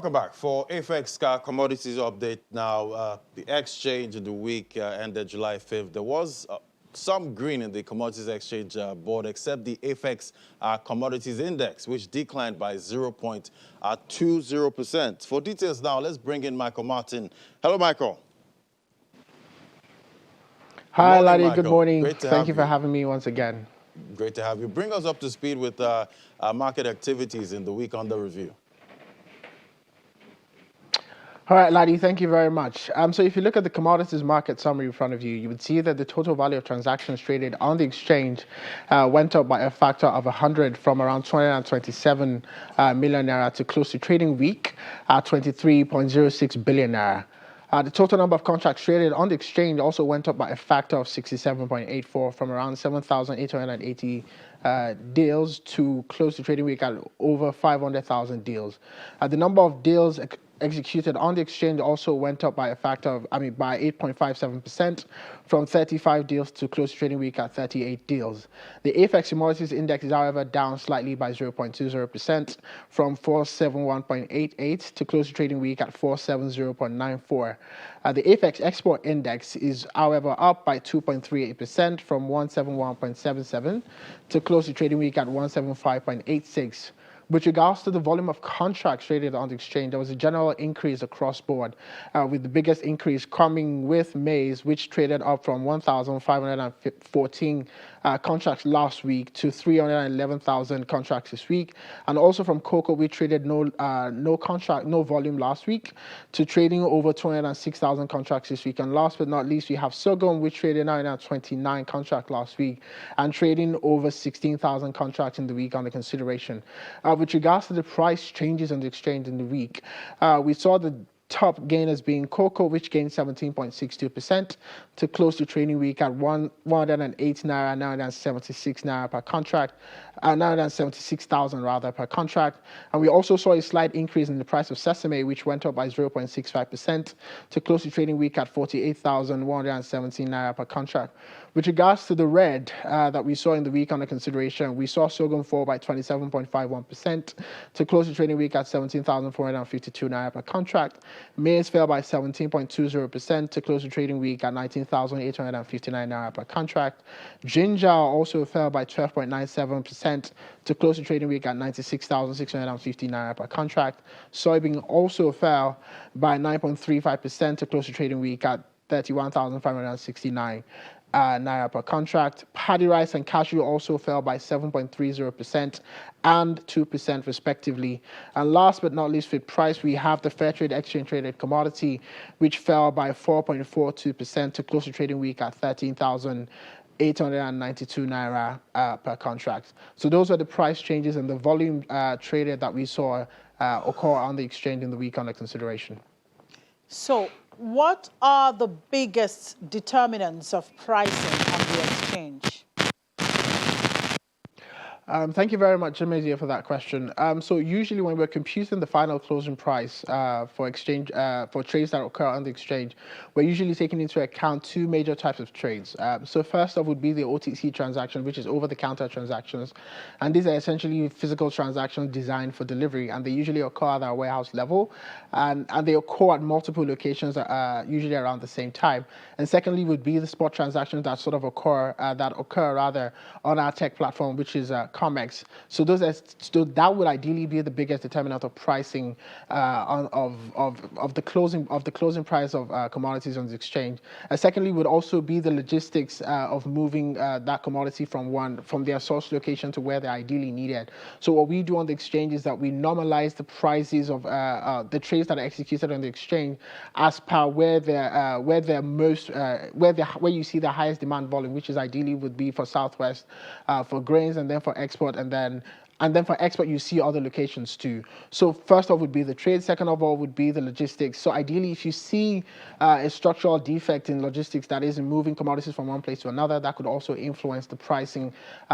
Welcome back. For AFEX Commodities update now, the exchange in the week ended July 5th. There was some green in the Commodities Exchange board, except the AFEX Commodities Index, which declined by 0.20%. For details now, let's bring in Michael Martin. Hello, Michael. Hi, Good morning, Ladi. Michael. Good morning. Great to Thank have you for having me once again. Great to have you. Bring us up to speed with market activities in the week under review. All right, Ladi, thank you very much. So if you look at the commodities market summary in front of you, you would see that the total value of transactions traded on the exchange went up by a factor of 100 from around 227 million naira to close to trading week at 23.06 billion naira. The total number of contracts traded on the exchange also went up by a factor of 67.84 from around 7,880 deals to close the trading week at over 500,000 deals. The number of deals executed on the exchange also went up by a factor of, by 8.57% from 35 deals to close the trading week at 38 deals. The AFEX Commodities Index is, however, down slightly by 0.20% from 471.88 to close the trading week at 470.94. The AFEX Export Index is, however, up by 2.38% from 171.77 to close the trading week at 175.86. With regards to the volume of contracts traded on the exchange, there was a general increase across board, with the biggest increase coming with maize, which traded up from 1,514 contracts last week to 311,000 contracts this week, and also from cocoa, which traded no volume last week, to trading over 206,000 contracts this week. And last but not least, we have sorghum, which traded 929 contracts last week and trading over 16,000 contracts in the week under consideration. With regards to the price changes on the exchange in the week, we saw the top gainers being cocoa, which gained 17.62% to close the trading week at 108 naira, 976 naira per contract, 976,000 rather per contract. And we also saw a slight increase in the price of sesame, which went up by 0.65% to close the trading week at 48,117 naira per contract. With regards to the red that we saw in the week under consideration, we saw sorghum fall by 27.51% to close the trading week at 17,452 naira per contract. Maize fell by 17.20% to close the trading week at 19,859 naira per contract. Ginger also fell by 12.97% to close the trading week at 96,650 naira per contract. Soybean also fell by 9.35% to close the trading week at 31,569 naira per contract. Paddy rice and cashew also fell by 7.30% and 2% respectively. And last but not least, with price, we have the fair trade exchange traded commodity, which fell by 4.42% to close the trading week at 13,892 naira per contract. So those are the price changes and the volume traded that we saw occur on the exchange in the week under consideration. So what are the biggest determinants of pricing on the exchange? Thank you very much, Jamezia, for that question. So usually when we're computing the final closing price for exchange for trades that occur on the exchange, we're usually taking into account two major types of trades. So first off would be the OTC transaction, which is over-the-counter transactions, and these are essentially physical transactions designed for delivery, and they usually occur at our warehouse level, and they occur at multiple locations, usually around the same time. And secondly would be the spot transactions that sort of occur on our tech platform, which is COMEX. So that would ideally be the biggest determinant of pricing of the closing price of commodities on the exchange. Secondly, would also be the logistics of moving that commodity from their source location to where they're ideally needed. So what we do on the exchange is that we normalize the prices of the trades that are executed on the exchange as per where you see the highest demand volume, which is ideally would be for Southwest for grains, and then for export, and then for export you see other locations too. So first off would be the trade, second of all would be the logistics. So ideally if you see a structural defect in logistics, that is in moving commodities from one place to another, that could also influence the pricing,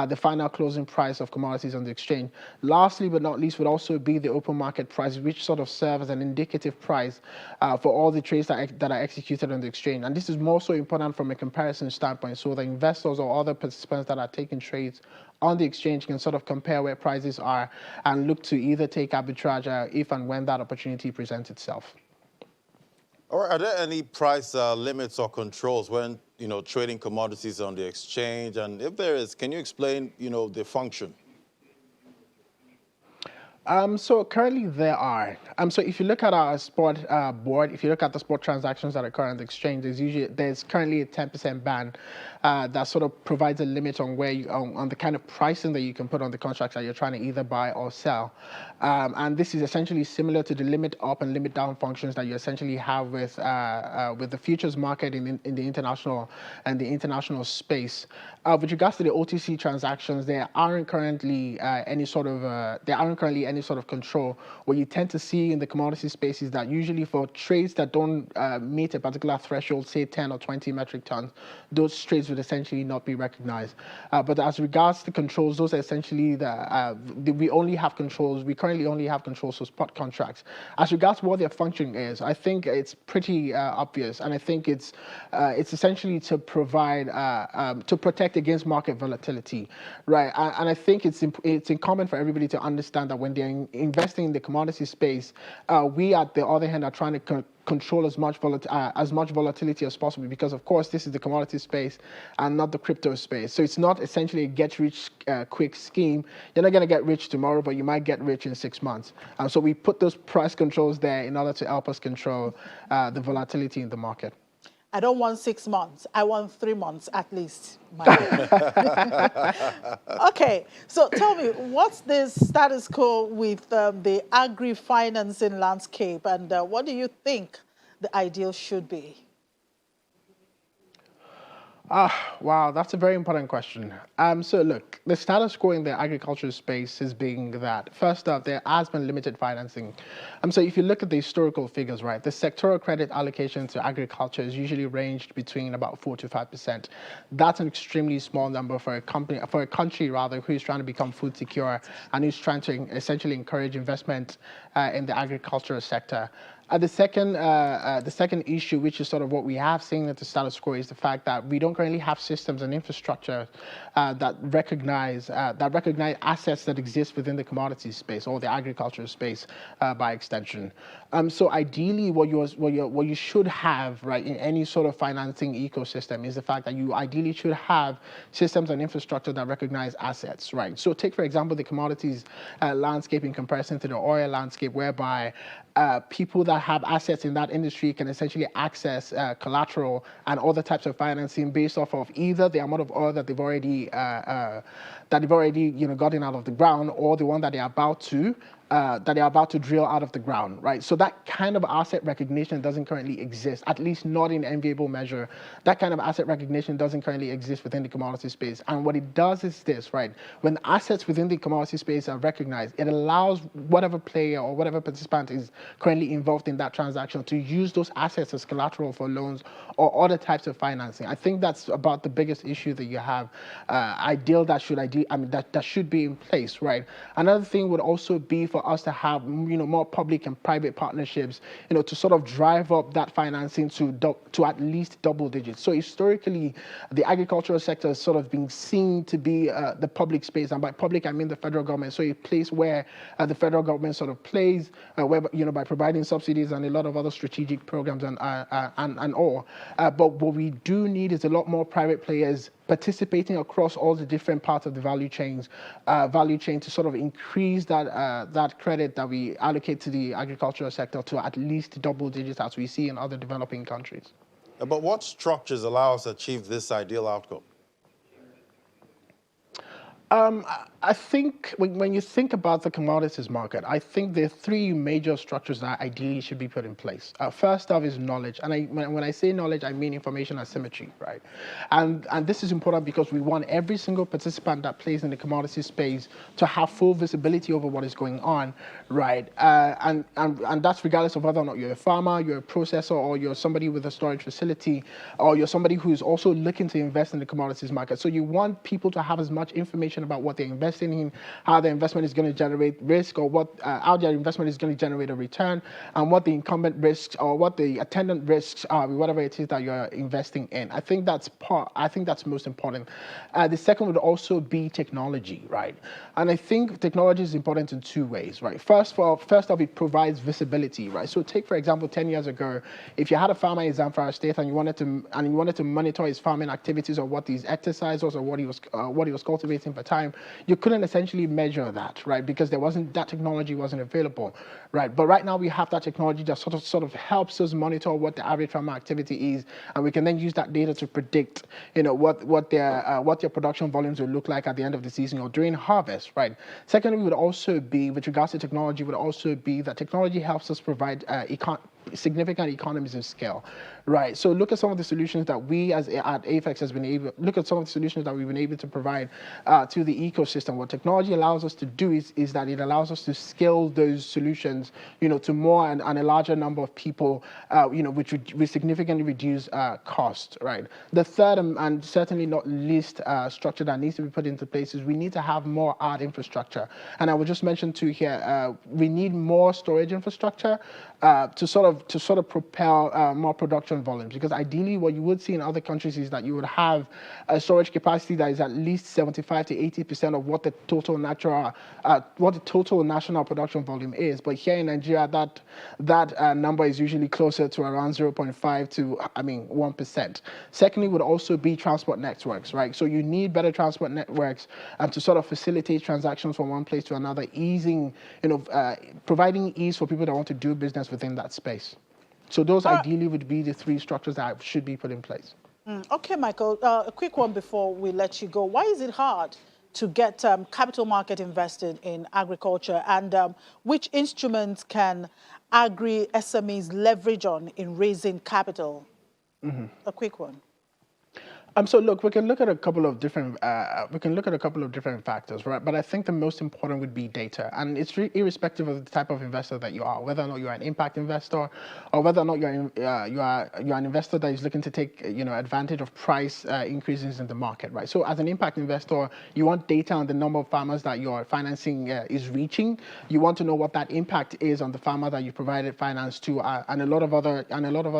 the final closing price of commodities on the exchange. Lastly but not least would also be the open market price, which sort of serve as an indicative price for all the trades that are executed on the exchange. And this is more so important from a comparison standpoint, so the investors or other participants that are taking trades on the exchange can sort of compare where prices prices are and look to either take arbitrage if and when that opportunity presents itself. Or are there any price limits or controls when, trading commodities on the exchange? And if there is, can you explain, the function? So currently there are. So if you look at our spot board, if you look at the spot transactions that occur on the exchange, there's currently a 10% ban that sort of provides a limit on where on the kind of pricing that you can put on the contracts that you're trying to either buy or sell. And this is essentially similar to the limit up and limit down functions that you essentially have with the futures market in the international space. With regards to the OTC transactions, there aren't currently any sort of control. What you tend to see in the commodity space is that usually for trades that don't meet a particular threshold, say 10 or 20 metric tons, those trades would essentially not be recognized. But as regards to controls, those are essentially we currently only have controls for spot contracts. As regards to what their function is, I think it's pretty obvious, and I think it's essentially to provide to protect against market volatility, right? And I think it's incumbent for everybody to understand that when they're investing in the commodity space, we at the other hand are trying to control as much volatility as possible, because of course this is the commodity space and not the crypto space. So it's not essentially a get rich quick scheme. You're not going to get rich tomorrow, but you might get rich in 6 months. So we put those price controls there in order to help us control the volatility in the market. I don't want 6 months. I want 3 months at least. Okay, so tell me, what's the status quo with the agri-financing landscape, and what do you think the ideal should be? Wow, that's a very important question. So look, the status quo in the agricultural space is being that, first off, there has been limited financing. So if you look at the historical figures, right, the sectoral credit allocation to agriculture is usually ranged between about 4 to 5%. That's an extremely small number for a country who is trying to become food secure and who's trying to essentially encourage investment in the agricultural sector. The second issue, which is sort of what we have seen at the status quo, is the fact that we don't currently have systems and infrastructure that recognize assets that exist within the commodities space or the agricultural space by extension. So ideally, what you should have, right, in any sort of financing ecosystem is the fact that you ideally should have systems and infrastructure that recognize assets, right? So take, for example, the commodities landscape in comparison to the oil landscape, whereby people that have assets in that industry can essentially access collateral and other types of financing based off of either the amount of oil that they've already gotten out of the ground, or the one that they're about to drill out of the ground, right? So that kind of asset recognition doesn't currently exist, at least not in enviable measure. That kind of asset recognition doesn't currently exist within the commodity space. And what it does is this, right? When assets within the commodity space are recognized, it allows whatever player or whatever participant is currently involved in that transaction to use those assets as collateral for loans or other types of financing. I think that's about the biggest issue that you have. That should be in place, right? Another thing would also be for us to have more public and private partnerships, to sort of drive up that financing to at least double digits. So historically, the agricultural sector has sort of been seen to be the public space, and by public I mean the federal government. So a place where the federal government sort of plays, by providing subsidies and a lot of other strategic programs and all. But what we do need is a lot more private players participating across all the different parts of the value chain to sort of increase that credit that we allocate to the agricultural sector to at least double digits, as we see in other developing countries. But what structures allow us to achieve this ideal outcome? I think when you think about the commodities market, I think there are three major structures that ideally should be put in place. First off is knowledge. And when I say knowledge, I mean information asymmetry, right? And this is important because we want every single participant that plays in the commodity space to have full visibility over what is going on, right? And that's regardless of whether or not you're a farmer, you're a processor, or you're somebody with a storage facility, or you're somebody who's also looking to invest in the commodities market. So you want people to have as much information information about what they're investing in, how their investment is going to generate risk, or how their investment is going to generate a return, and what the incumbent risks or what the attendant risks are, whatever it is that you're investing in. I think that's most important. The second would also be technology, right? And I think technology is important in two ways, right? First off, it provides visibility, right? So take, for example, 10 years ago, if you had a farmer in Zamfara State and you wanted to monitor his farming activities or what his exercise was or what he was cultivating per time, you couldn't essentially measure that, right? Because that technology wasn't available, right? But right now we have that technology that sort of helps us monitor what the average farmer activity is, and we can then use that data to predict, what their production volumes will look like at the end of the season or during harvest, right? Secondly, would also be, with regards to technology, would also be that technology helps us provide significant economies of scale, right? So look at some of the solutions that we at AFEX look at some of the solutions that we've been able to provide to the ecosystem. What technology allows us to do is that it allows us to scale those solutions, to more and a larger number of people, which would significantly reduce cost, right? The third and certainly not least structure that needs to be put into place is we need to have more art infrastructure. And I would just mention too here, we need more storage infrastructure to sort of propel more production volumes, because ideally what you would see in other countries is that you would have a storage capacity that is at least 75 to 80% of what the total national production volume is. But here in Nigeria, that number is usually closer to around 0.5 to 1%. Secondly, would also be transport networks, right? So you need better transport networks to sort of facilitate transactions from one place to another, providing ease for people that want to do business within that space. So those ideally would be the three structures that should be put in place. Okay, Michael, a quick one before we let you go. Why is it hard to get capital market invested in agriculture, and which instruments can agri-SMEs leverage on in raising capital? A quick one. So look, we can look at a couple of different factors, right? But I think the most important would be data, and it's irrespective of the type of investor that you are, whether or not you're an impact investor, or whether or not you're an investor that is looking to take advantage of price increases in the market, right? So as an impact investor, you want data on the number of farmers that your financing is reaching. You want to know what that impact is on the farmer that you provided finance to, and a lot of other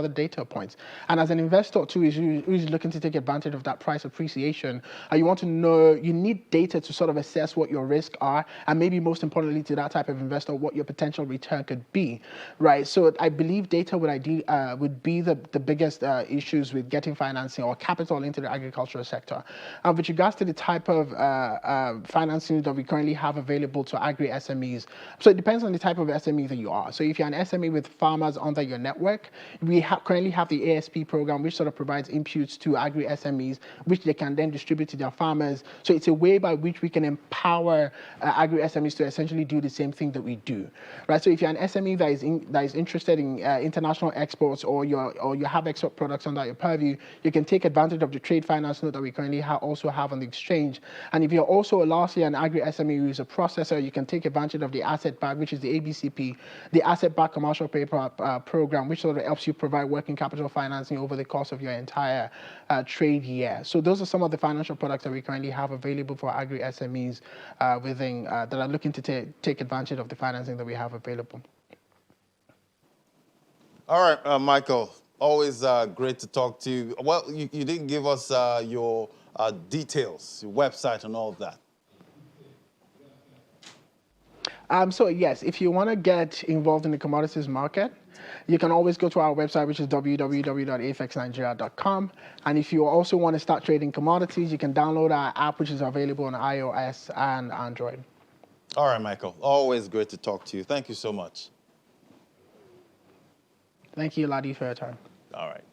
data points. And as an investor too, who's looking to take advantage of that price appreciation, you want to know, you need data to sort of assess what your risks are, and maybe most importantly to that type of investor, what your potential return could be, right? So I believe data would be the biggest issues with getting financing or capital into the agricultural sector. With regards to the type of financing that we currently have available to agri-SMEs, so it depends on the type of SME that you are. So if you're an SME with farmers under your network, we currently have the ASP program, which sort of provides inputs to agri-SMEs, which they can then distribute to their farmers. So it's a way by which we can empower agri-SMEs to essentially do the same thing that we do, right? So if you're an SME that is interested in international exports, or you have export products under your purview, you can take advantage of the trade finance note that we currently also have on the exchange. And if you're also lastly an agri-SME who is a processor, you can take advantage of the asset back, which is the ABCP, the asset back commercial paper program, which sort of helps you provide working capital financing over the course of your entire trade year. So those are some of the financial products that we currently have available for agri-SMEs that are looking to take advantage of the financing that we have available. All right, Michael, always great to talk to you. Well, you didn't give us your details, your website and all of that. So yes, if you want to get involved in the commodities market, you can always go to our website, which is www.afexnigeria.com. And if you also want to start trading commodities, you can download our app, which is available on iOS and Android. All right, Michael, always great to talk to you. Thank you so much. Thank you, Ladi, for your time. All right.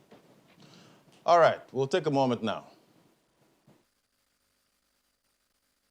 All right, we'll take a moment now.